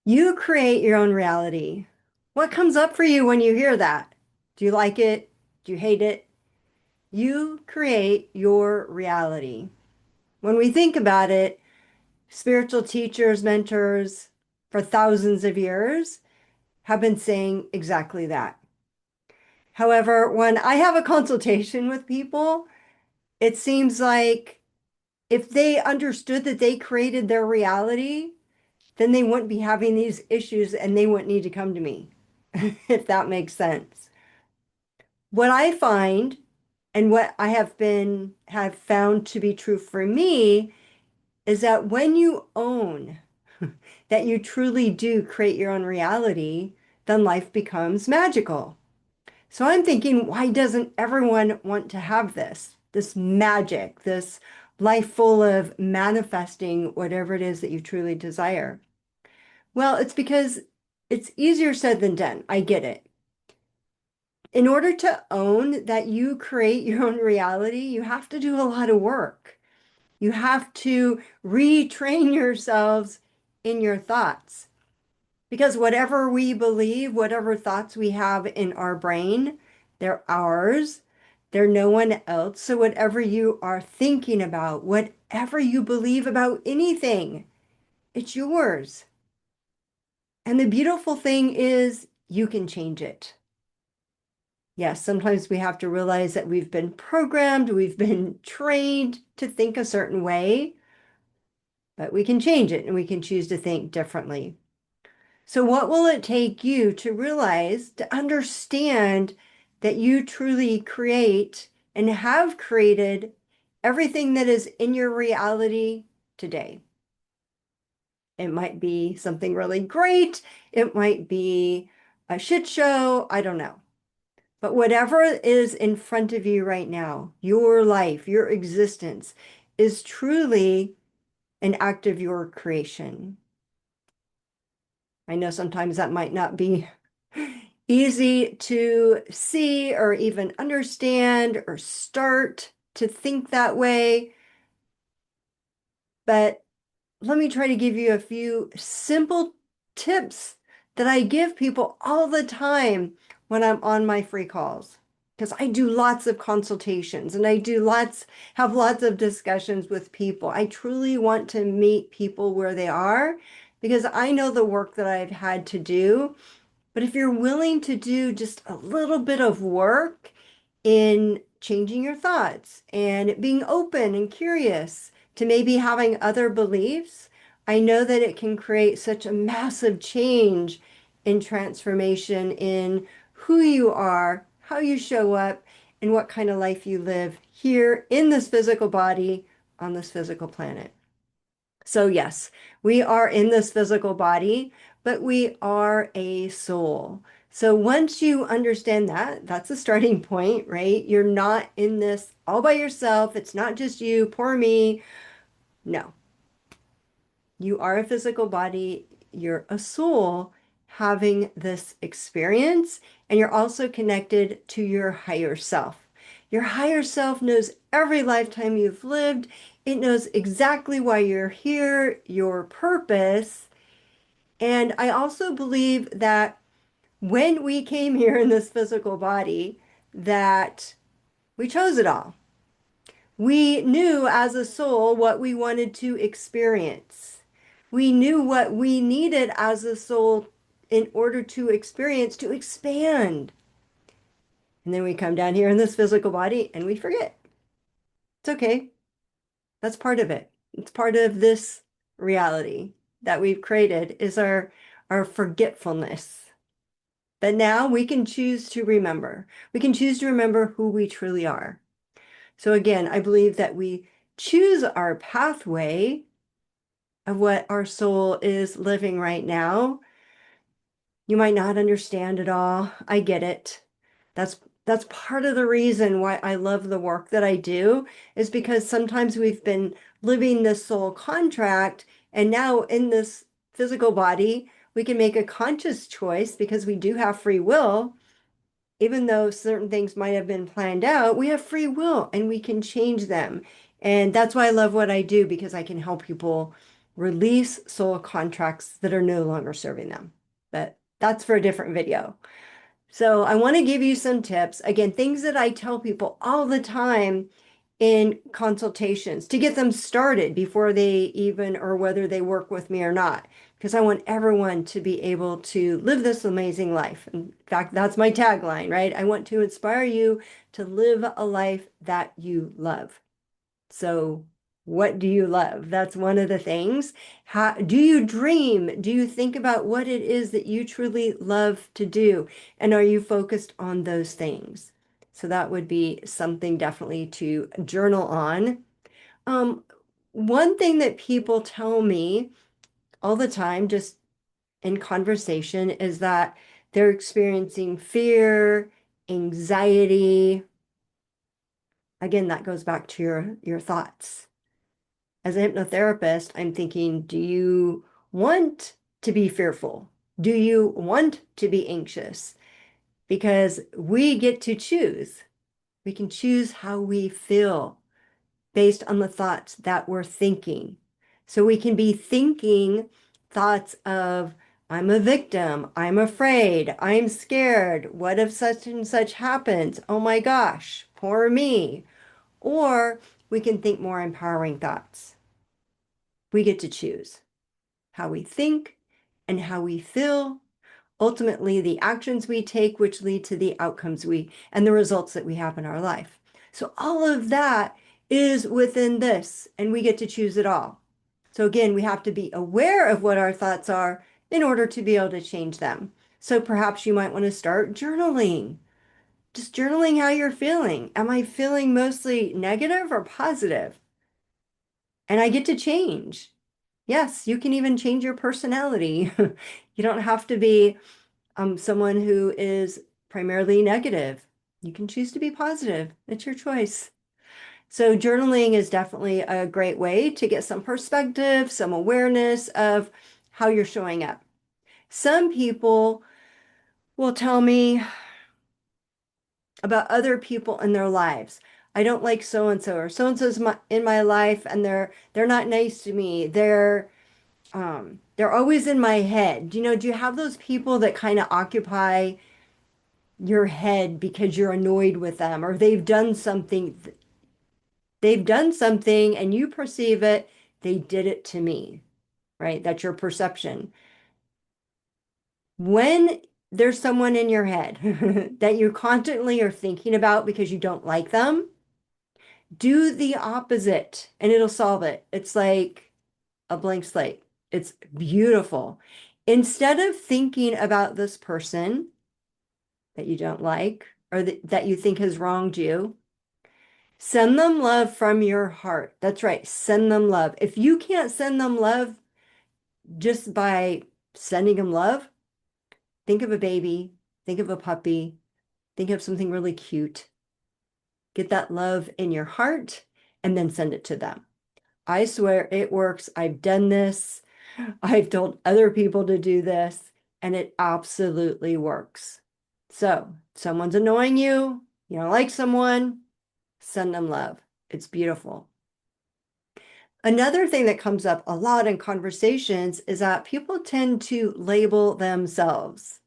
You create your own reality. What comes up for you when you hear that? Do you like it? Do you hate it? You create your reality. When we think about it, spiritual teachers, mentors for thousands of years have been saying exactly that. However, when I have a consultation with people, it seems like if they understood that they created their reality, then they wouldn't be having these issues and they wouldn't need to come to me, if that makes sense. What I find and what I have found to be true for me is that when you own that you truly do create your own reality, then life becomes magical. So I'm thinking, why doesn't everyone want to have this magic, this life full of manifesting whatever it is that you truly desire? Well, it's because it's easier said than done. I get it. In order to own that you create your own reality, you have to do a lot of work. You have to retrain yourselves in your thoughts. Because whatever we believe, whatever thoughts we have in our brain, they're ours. They're no one else. So whatever you are thinking about, whatever you believe about anything, it's yours. And the beautiful thing is you can change it. Yes, sometimes we have to realize that we've been programmed, we've been trained to think a certain way, but we can change it and we can choose to think differently. So, what will it take you to realize, to understand that you truly create and have created everything that is in your reality today? It might be something really great, it might be a shit show, I don't know. But whatever is in front of you right now, your life, your existence, is truly an act of your creation. I know sometimes that might not be easy to see or even understand or start to think that way, but let me try to give you a few simple tips that I give people all the time when I'm on my free calls. Because I do lots of consultations and have lots of discussions with people. I truly want to meet people where they are because I know the work that I've had to do. But if you're willing to do just a little bit of work in changing your thoughts and being open and curious to maybe having other beliefs, I know that it can create such a massive change in transformation in who you are, how you show up, and what kind of life you live here in this physical body on this physical planet. So, yes, we are in this physical body, but we are a soul. So, once you understand that, that's a starting point, right? You're not in this all by yourself. It's not just you, poor me. No, you are a physical body, you're a soul having this experience, and you're also connected to your higher self. Your higher self knows every lifetime you've lived. It knows exactly why you're here, your purpose. And I also believe that when we came here in this physical body, that we chose it all. We knew as a soul what we wanted to experience. We knew what we needed as a soul in order to experience, to expand. And then we come down here in this physical body and we forget. It's okay. That's part of it. It's part of this reality that we've created is our forgetfulness. But now we can choose to remember. We can choose to remember who we truly are. So again, I believe that we choose our pathway of what our soul is living right now. You might not understand it all. I get it. That's that's part of the reason why I love the work that I do is because sometimes we've been living this soul contract and now in this physical body, we can make a conscious choice because we do have free will. Even though certain things might have been planned out, we have free will and we can change them. And that's why I love what I do because I can help people release soul contracts that are no longer serving them. But that's for a different video. So I want to give you some tips. Again, things that I tell people all the time in consultations to get them started before they even, or whether they work with me or not, because I want everyone to be able to live this amazing life. In fact, that's my tagline, right? I want to inspire you to live a life that you love. So what do you love? That's one of the things. How do you dream? Do you think about what it is that you truly love to do? And are you focused on those things? So that would be something definitely to journal on. Um, One thing that people tell me all the time, just in conversation, is that they're experiencing fear, anxiety. Again, that goes back to your thoughts. As a hypnotherapist, I'm thinking, do you want to be fearful? Do you want to be anxious? Because we get to choose. We can choose how we feel based on the thoughts that we're thinking. So we can be thinking thoughts of, I'm a victim, I'm afraid, I'm scared. What if such and such happens? Oh my gosh, poor me. Or we can think more empowering thoughts. We get to choose how we think and how we feel, ultimately the actions we take, which lead to the outcomes and the results that we have in our life. So all of that is within this, and we get to choose it all. So again, we have to be aware of what our thoughts are in order to be able to change them. So perhaps you might want to start journaling. Just journaling how you're feeling. Am I feeling mostly negative or positive? And I get to change. Yes, you can even change your personality. You don't have to be someone who is primarily negative. You can choose to be positive. It's your choice. So journaling is definitely a great way to get some perspective, some awareness of how you're showing up. Some people will tell me about other people in their lives. I don't like so and so, or so and so's in my life, and they're not nice to me. They're always in my head. Do you have those people that kind of occupy your head because you're annoyed with them, or they've done something and you perceive it, they did it to me, right? That's your perception. When there's someone in your head that you constantly are thinking about because you don't like them, do the opposite and it'll solve it. It's like a blank slate. It's beautiful. Instead of thinking about this person that you don't like or that you think has wronged you, send them love from your heart. That's right. Send them love. If you can't send them love just by sending them love, think of a baby, think of a puppy, think of something really cute. Get that love in your heart and then send it to them. I swear it works. I've done this. I've told other people to do this, and it absolutely works. So, someone's annoying you, you don't like someone, send them love. It's beautiful. Another thing that comes up a lot in conversations is that people tend to label themselves.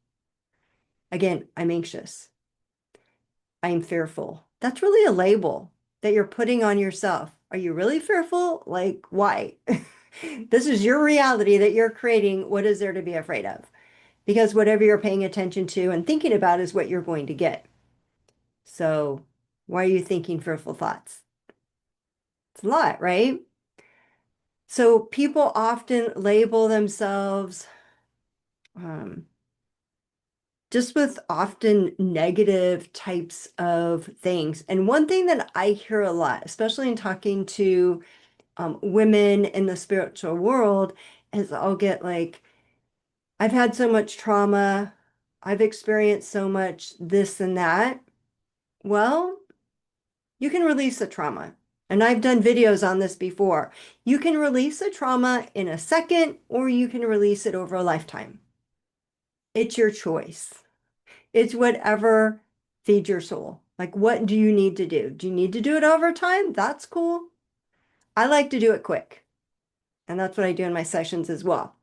Again, I'm anxious. I'm fearful. That's really a label that you're putting on yourself. Are you really fearful? Like, why? This is your reality that you're creating. What is there to be afraid of? Because whatever you're paying attention to and thinking about is what you're going to get. So, why are you thinking fearful thoughts? It's a lot, right? So, people often label themselves um, just with often negative types of things. And one thing that I hear a lot, especially in talking to women in the spiritual world, is I'll get like, I've had so much trauma, I've experienced so much this and that. Well, you can release the trauma. And I've done videos on this before. You can release the trauma in a second, or you can release it over a lifetime. It's your choice. It's whatever feeds your soul. Like, what do you need to do? Do you need to do it over time? That's cool. I like to do it quick. And that's what I do in my sessions as well.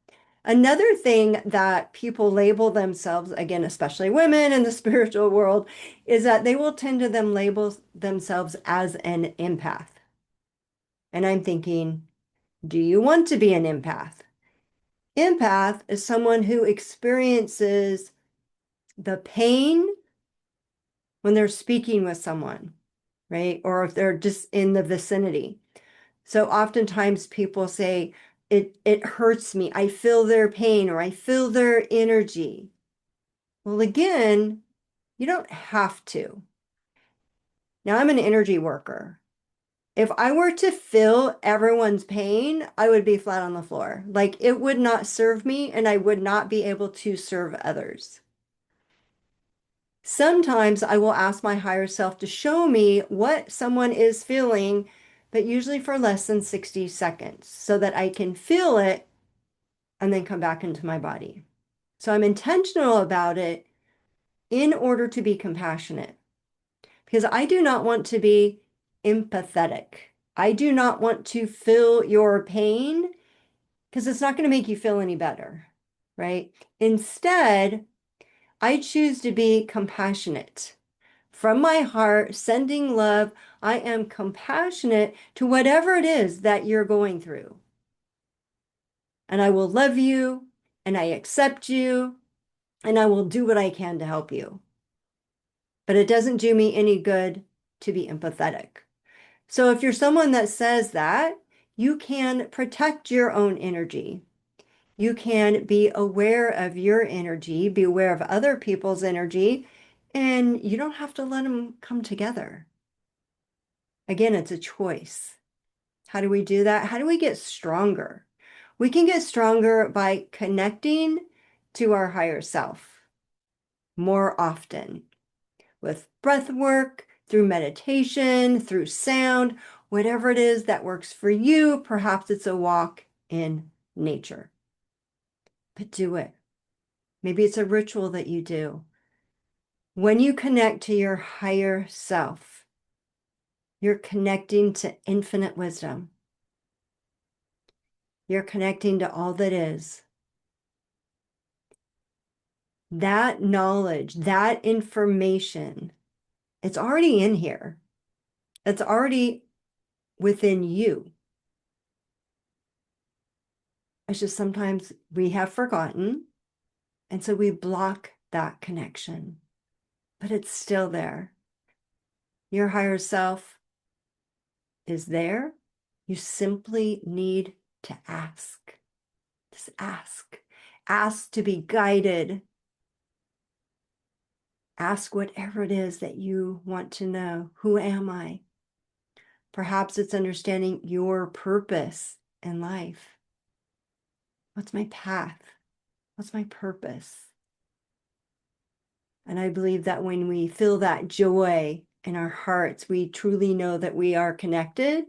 Another thing that people label themselves, again, especially women in the spiritual world, is that they will tend to them label themselves as an empath. And I'm thinking, do you want to be an empath? Empath is someone who experiences the pain when they're speaking with someone, right? Or if they're just in the vicinity. So oftentimes people say, it hurts me. I feel their pain or I feel their energy. Well, again, you don't have to. Now, I'm an energy worker. If I were to feel everyone's pain, I would be flat on the floor. Like it would not serve me and I would not be able to serve others. Sometimes I will ask my higher self to show me what someone is feeling, but usually for less than 60 seconds so that I can feel it and then come back into my body. So I'm intentional about it in order to be compassionate because I do not want to be empathetic. I do not want to feel your pain because it's not going to make you feel any better, right? Instead, I choose to be compassionate. From my heart, sending love, I am compassionate to whatever it is that you're going through. And I will love you, and I accept you, and I will do what I can to help you. But it doesn't do me any good to be empathetic. So if you're someone that says that, you can protect your own energy. You can be aware of your energy, be aware of other people's energy, and you don't have to let them come together. Again, it's a choice. How do we do that? How do we get stronger? We can get stronger by connecting to our higher self more often with breath work, through meditation, through sound, whatever it is that works for you. Perhaps it's a walk in nature, but do it. Maybe it's a ritual that you do. When you connect to your higher self, you're connecting to infinite wisdom. You're connecting to all that is. That knowledge, that information, it's already in here. It's already within you. It's just sometimes we have forgotten, and so we block that connection, but it's still there. Your higher self is there. You simply need to ask. Just ask. Ask to be guided. Ask whatever it is that you want to know. Who am I? Perhaps it's understanding your purpose in life. What's my path? What's my purpose? And I believe that when we feel that joy in our hearts, we truly know that we are connected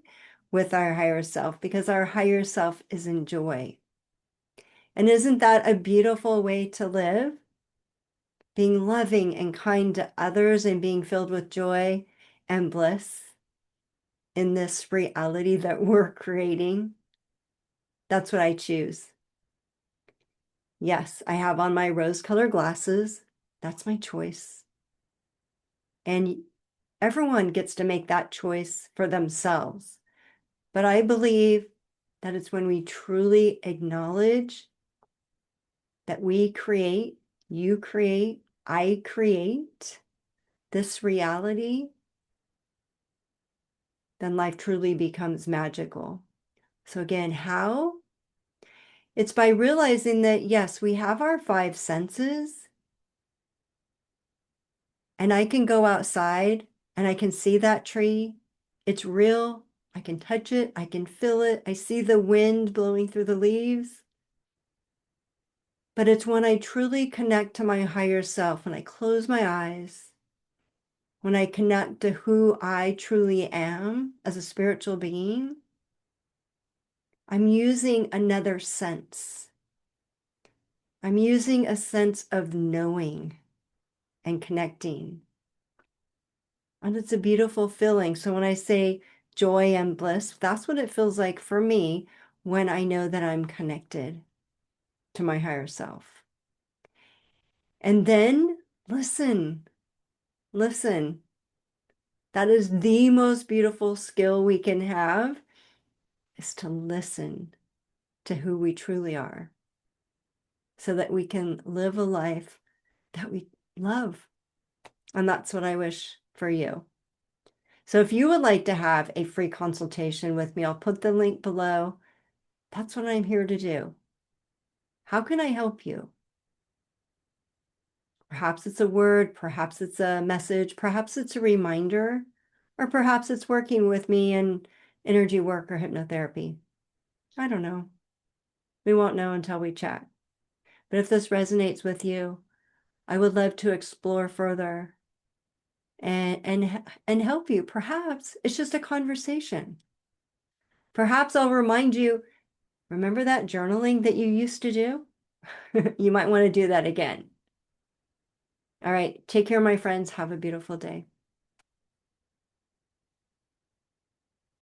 with our higher self because our higher self is in joy. And isn't that a beautiful way to live? Being loving and kind to others and being filled with joy and bliss in this reality that we're creating. That's what I choose. Yes, I have on my rose-colored glasses. That's my choice. And everyone gets to make that choice for themselves. But I believe that it's when we truly acknowledge that we create, you create, I create this reality, then life truly becomes magical. So again, how? It's by realizing that, yes, we have our five senses, and I can go outside and I can see that tree. It's real. I can touch it. I can feel it. I see the wind blowing through the leaves. But it's when I truly connect to my higher self, when I close my eyes, when I connect to who I truly am as a spiritual being, I'm using another sense. I'm using a sense of knowing and connecting. And it's a beautiful feeling. So when I say joy and bliss, that's what it feels like for me when I know that I'm connected to my higher self. And then listen, listen. That is the most beautiful skill we can have, is to listen to who we truly are so that we can live a life that we love. And that's what I wish for you. So if you would like to have a free consultation with me, I'll put the link below. That's what I'm here to do. How can I help you? Perhaps it's a word, perhaps it's a message, perhaps it's a reminder, or perhaps it's working with me in energy work or hypnotherapy. I don't know. We won't know until we chat. But if this resonates with you, I would love to explore further and help you. Perhaps it's just a conversation. Perhaps I'll remind you, remember that journaling that you used to do? You might want to do that again. All right, take care, my friends. Have a beautiful day.